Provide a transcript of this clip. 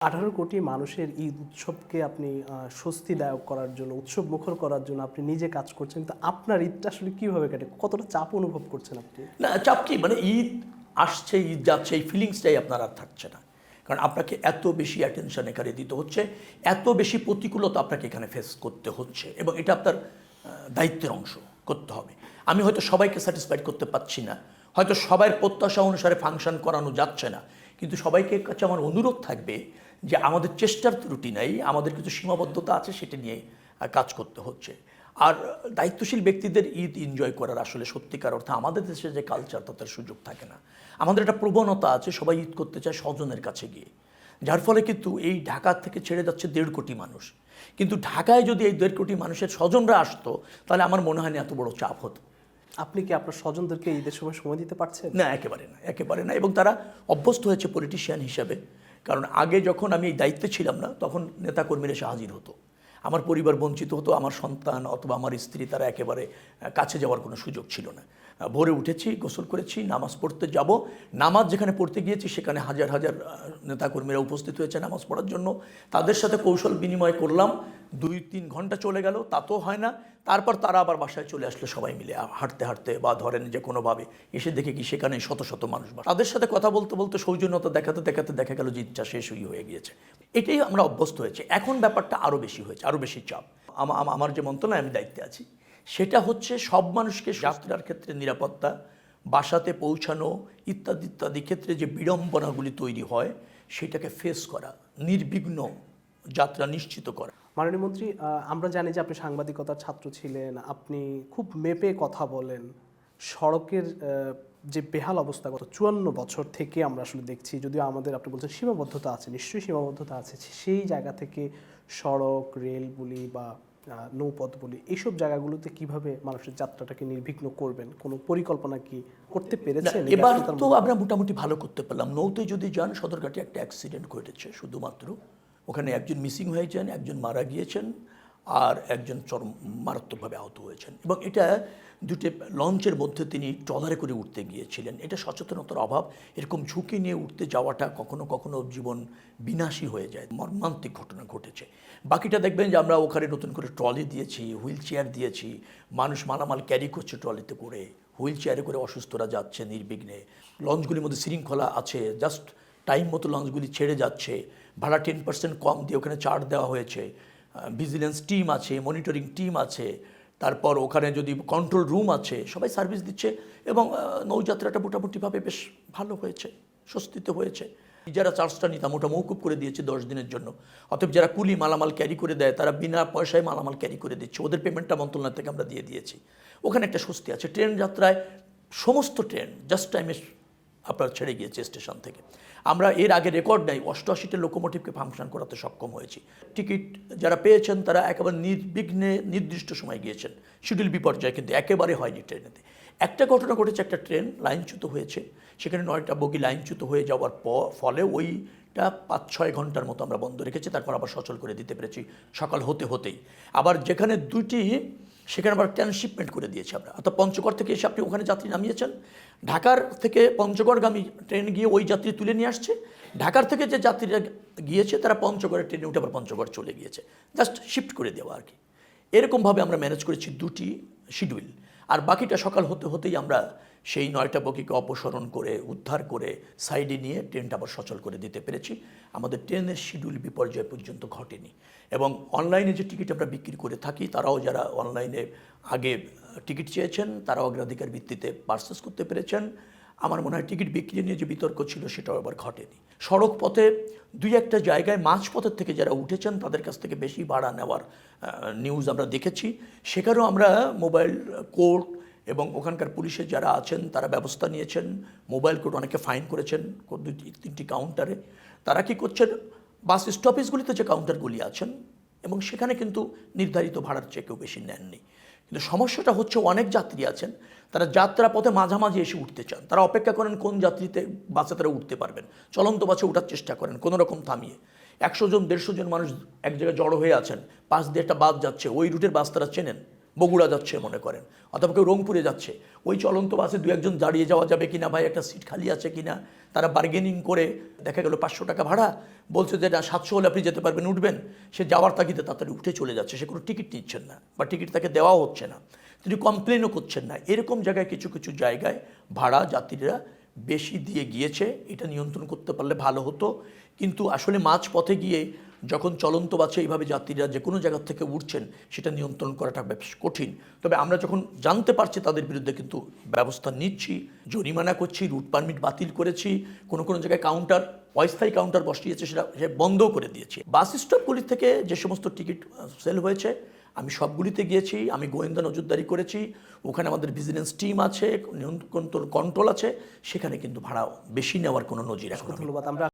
18 কোটি মানুষের ঈদ উৎসবকে আপনি স্বস্তিদায়ক করার জন্য, উৎসবমুখর করার জন্য আপনি নিজে কাজ করছেন। কিন্তু আপনার ঈদটা আসলে কিভাবে কাটে? কতটা চাপ অনুভব করছেন আপনি? না, চাপ কি মানে ঈদ আসছে, ঈদ যাচ্ছে, এই ফিলিংসটাই আপনার আর থাকছে না। কারণ আপনাকে এত বেশি অ্যাটেনশন এখানে দিতে হচ্ছে, এত বেশি প্রতিকূলতা আপনাকে এখানে ফেস করতে হচ্ছে, এবং এটা আপনার দায়িত্বের অংশ, করতে হবে। আমি হয়তো সবাইকে স্যাটিসফাইড করতে পারছি না, হয়তো সবার প্রত্যাশা অনুসারে ফাংশন করানো যাচ্ছে না, কিন্তু সবাইকে কাছে আমার অনুরোধ থাকবে যে আমাদের চেষ্টার ত্রুটি নাই, আমাদের কিছু সীমাবদ্ধতা আছে, সেটা নিয়ে কাজ করতে হচ্ছে। আর দায়িত্বশীল ব্যক্তিদের ঈদ এনজয় করার আসলে সত্যিকার অর্থে আমাদের দেশে যে কালচার, তার সুযোগ থাকে না। আমাদের একটা প্রবণতা আছে, সবাই ঈদ করতে চায় স্বজনের কাছে গিয়ে, যার ফলে কিন্তু এই ঢাকা থেকে ছেড়ে যাচ্ছে 1.5 কোটি মানুষ। কিন্তু ঢাকায় যদি এই 1.5 কোটি মানুষের স্বজনরা আসতো, তাহলে আমার মনে হয় না এত বড় চাপ হতো। আপনি কি আপনার স্বজনদেরকে ঈদের সময় সময় দিতে পারছেন? না, একেবারে না, একেবারে না। এবং তারা অভ্যস্ত হয়েছে পলিটিশিয়ান হিসাবে। কারণ আগে যখন আমি এই দায়িত্বে ছিলাম না, তখন নেতাকর্মীরা এসে হাজির হতো, আমার পরিবার বঞ্চিত হতো, আমার সন্তান অথবা আমার স্ত্রী তারা একেবারে কাছে যাওয়ার কোনো সুযোগ ছিল না। ভোরে উঠেছি, গোসল করেছি, নামাজ পড়তে যাব, নামাজ যেখানে পড়তে গিয়েছি সেখানে হাজার হাজার নেতাকর্মীরা উপস্থিত হয়েছে নামাজ পড়ার জন্য। তাদের সাথে কৌশল বিনিময় করলাম, 2-3 ঘন্টা চলে গেল, তা তো হয় না। তারপর তারা আবার বাসায় চলে আসলে সবাই মিলে হাঁটতে হাঁটতে বা ধরেন যে কোনোভাবে এসে দেখে কি সেখানে শত শত মানুষ। তাদের সাথে কথা বলতে বলতে, সৌজন্যতা দেখাতে দেখাতে দেখা গেল যে ইচ্ছা শেষই হয়ে গিয়েছে। এটাই আমরা অভ্যস্ত হয়েছে। এখন ব্যাপারটা আরও বেশি হয়েছে, আরও বেশি চাপ। আমার যে মন্ত্রণালয়ে আমি দায়িত্বে আছি, সেটা হচ্ছে সব মানুষকে যাত্রার ক্ষেত্রে নিরাপত্তা, বাসাতে পৌঁছানো ইত্যাদি ইত্যাদি ক্ষেত্রে যে বিড়ম্বনাগুলি তৈরি হয়, সেটাকে ফেস করা, নির্বিঘ্ন যাত্রা নিশ্চিত করা। মাননীয় মন্ত্রী, আমরা জানি যে আপনি সাংবাদিকতার ছাত্র ছিলেন, আপনি খুব মেপে কথা বলেন। সড়কের যে বেহাল অবস্থা গত 54 বছর থেকে আমরা আসলে দেখছি, যদিও আমাদের আপনি বলছেন সীমাবদ্ধতা আছে, নিশ্চয়ই সীমাবদ্ধতা আছে, সেই জায়গা থেকে সড়ক, রেল বলি বা নৌপথ বলি, এইসব জায়গাগুলোতে কিভাবে মানুষের যাত্রাটাকে নির্বিঘ্ন করবেন, কোনো পরিকল্পনা কি করতে পেরেছেন? এবার তো আমরা মোটামুটি ভালো করতে পারলাম। নৌতে যদি যান, সদরঘাটে একটা অ্যাক্সিডেন্ট ঘটেছে শুধুমাত্র, ওখানে একজন মিসিং হয়েছেন, একজন মারা গিয়েছেন, আর একজন মারাত্মকভাবে আহত হয়েছেন। এবং এটা দুটো লঞ্চের মধ্যে তিনি ট্রলারে করে উঠতে গিয়েছিলেন। এটা সচেতনতার অভাব। এরকম ঝুঁকি নিয়ে উঠতে যাওয়াটা কখনো কখনো জীবন বিনাশী হয়ে যায়, মর্মান্তিক ঘটনা ঘটেছে। বাকিটা দেখবেন যে আমরা ওখানে নতুন করে ট্রলি দিয়েছি, হুইল চেয়ার দিয়েছি, মানুষ মালামাল ক্যারি করছে ট্রলিতে করে, হুইল চেয়ারে করে অসুস্থরা যাচ্ছে নির্বিঘ্নে। লঞ্চগুলির মধ্যে শৃঙ্খলা আছে, জাস্ট টাইম মতো লঞ্চগুলি ছেড়ে যাচ্ছে, ভাড়া 10% কম দিয়ে ওখানে ছাড় দেওয়া হয়েছে, ভিজিলেন্স টিম আছে, মনিটরিং টিম আছে, তারপর ওখানে যদি কন্ট্রোল রুম আছে, সবাই সার্ভিস দিচ্ছে। এবং নৌযাত্রাটা মোটামুটিভাবে বেশ ভালো হয়েছে, স্বস্তিতে হয়েছে। যারা চার্জটা নিতাম ওটা মৌকুব করে দিয়েছে 10 দিনের জন্য। অতএব যারা কুলি মালামাল ক্যারি করে দেয়, তারা বিনা পয়সায় মালামাল ক্যারি করে দিচ্ছে, ওদের পেমেন্টটা মন্ত্রণালয় থেকে আমরা দিয়ে দিয়েছি। ওখানে একটা স্বস্তি আছে। ট্রেন যাত্রায় সমস্ত ট্রেন জাস্ট টাইমে আপনার ছেড়ে গিয়েছে স্টেশন থেকে। আমরা এর আগে রেকর্ড নেই 88টা লোকোমোটিভকে ফাংশন করাতে সক্ষম হয়েছি। টিকিট যারা পেয়েছেন তারা একেবারে নির্বিঘ্নে নির্দিষ্ট সময় গিয়েছেন। শিডিউল বিপর্যয় কিন্তু একেবারে হয়নি ট্রেনেতে। একটা ঘটনা ঘটেছে, একটা ট্রেন লাইনচ্যুত হয়েছে, সেখানে 9টা বগি লাইনচ্যুত হয়ে যাওয়ার ফলে ওইটা 5-6 ঘন্টার মতো আমরা বন্ধ রেখেছি, তারপর আবার সচল করে দিতে পেরেছি সকাল হতে হতেই। আবার যেখানে দুটি, সেখানে আবার ট্রান্সশিপমেন্ট করে দিয়েছি আমরা। অর্থাৎ পঞ্চগড় থেকে এসে আপনি ওখানে যাত্রী নামিয়েছেন, ঢাকার থেকে পঞ্চগড়গামী ট্রেন গিয়ে ওই যাত্রী তুলে নিয়ে আসছে, ঢাকার থেকে যে যাত্রীরা গিয়েছে তারা পঞ্চগড়ের ট্রেনে উঠে আবার পঞ্চগড় চলে গিয়েছে, জাস্ট শিফট করে দেওয়া আর কি। এরকমভাবে আমরা ম্যানেজ করেছি দুটি শিডিউল। আর বাকিটা সকাল হতে হতেই আমরা সেই 9টা বগিকে অপসারণ করে উদ্ধার করে সাইডে নিয়ে ট্রেনটা আবার সচল করে দিতে পেরেছি। আমাদের ট্রেনের শিডিউল বিপর্যয় পর্যন্ত ঘটেনি। এবং অনলাইনে যে টিকিট আমরা বিক্রি করে থাকি, তারাও যারা অনলাইনে আগে টিকিট চেয়েছেন তারাও অগ্রাধিকার ভিত্তিতে পারচেস করতে পেরেছেন। আমার মনে হয় টিকিট বিক্রি নিয়ে যে বিতর্ক ছিল সেটাও আবার ঘটেনি। সড়ক পথে 2-1টা জায়গায় মাঝপথের থেকে যারা উঠেছেন তাদের কাছ থেকে বেশি ভাড়া নেওয়ার নিউজ আমরা দেখেছি। সেখানেও আমরা মোবাইল কোর্ট এবং ওখানকার পুলিশের যারা আছেন তারা ব্যবস্থা নিয়েছেন। মোবাইল কোর্ট অনেকে ফাইন করেছেন 2-3টি কাউন্টারে। তারা কি করছেন, বাস স্টপেজগুলিতে যে কাউন্টারগুলি আছেন এবং সেখানে কিন্তু নির্ধারিত ভাড়ার চেয়েও বেশি নেননি। কিন্তু সমস্যাটা হচ্ছে অনেক যাত্রী আছেন, তারা যাত্রা পথে মাঝামাঝি এসে উঠতে চান। তারা অপেক্ষা করেন কোন যাত্রীতে বাসে তারা উঠতে পারবেন, চলন্ত বাসে ওঠার চেষ্টা করেন কোনো রকম থামিয়ে। 100 জন 150 জন মানুষ এক জায়গায় জড়ো হয়ে আছেন, পাশ দিয়ে একটা বাস যাচ্ছে, ওই রুটের বাস তারা চেনেন, বগুড়া যাচ্ছে মনে করেন, অথবা কেউ রংপুরে যাচ্ছে, ওই চলন্ত বাসে দু একজন দাঁড়িয়ে যাওয়া যাবে কিনা, ভাই একটা সিট খালি আছে কিনা, তারা বার্গেনিং করে দেখা গেল 500 টাকা ভাড়া, বলছে যে না 700 হলে আপনি যেতে পারবেন, উঠবেন। সে যাওয়ার তাগিদে তাড়াতাড়ি উঠে চলে যাচ্ছে, সে কোনো টিকিট নিচ্ছেন না বা টিকিট তাকে দেওয়াও হচ্ছে না, তিনি কমপ্লেনও করছেন না। এরকম জায়গায় কিছু কিছু জায়গায় ভাড়া যাত্রীরা বেশি দিয়ে গিয়েছে, এটা নিয়ন্ত্রণ করতে পারলে ভালো হতো। কিন্তু আসলে মাঝ পথে গিয়ে যখন চলন্ত বাসে এইভাবে যাত্রীরা যে কোনো জায়গা থেকে উঠছেন, সেটা নিয়ন্ত্রণ করাটা বেশ কঠিন। তবে আমরা যখন জানতে পারছি তাদের বিরুদ্ধে কিন্তু ব্যবস্থা নিচ্ছি, জরিমানা করছি, রুট পারমিট বাতিল করেছি, কোনো কোনো জায়গায় কাউন্টার, অস্থায়ী কাউন্টার বসিয়েছে, সেটা বন্ধ করে দিয়েছি। বাস স্টপগুলি থেকে যে সমস্ত টিকিট সেল হয়েছে আমি সবগুলিতে গিয়েছি, আমি গোয়েন্দা নজরদারি করেছি, ওখানে আমাদের বিজিনেস টিম আছে, নিয়ন্ত্রণ কন্ট্রোল আছে, সেখানে কিন্তু ভাড়া বেশি নেওয়ার কোনো নজির এখন ধন্যবাদ। আমরা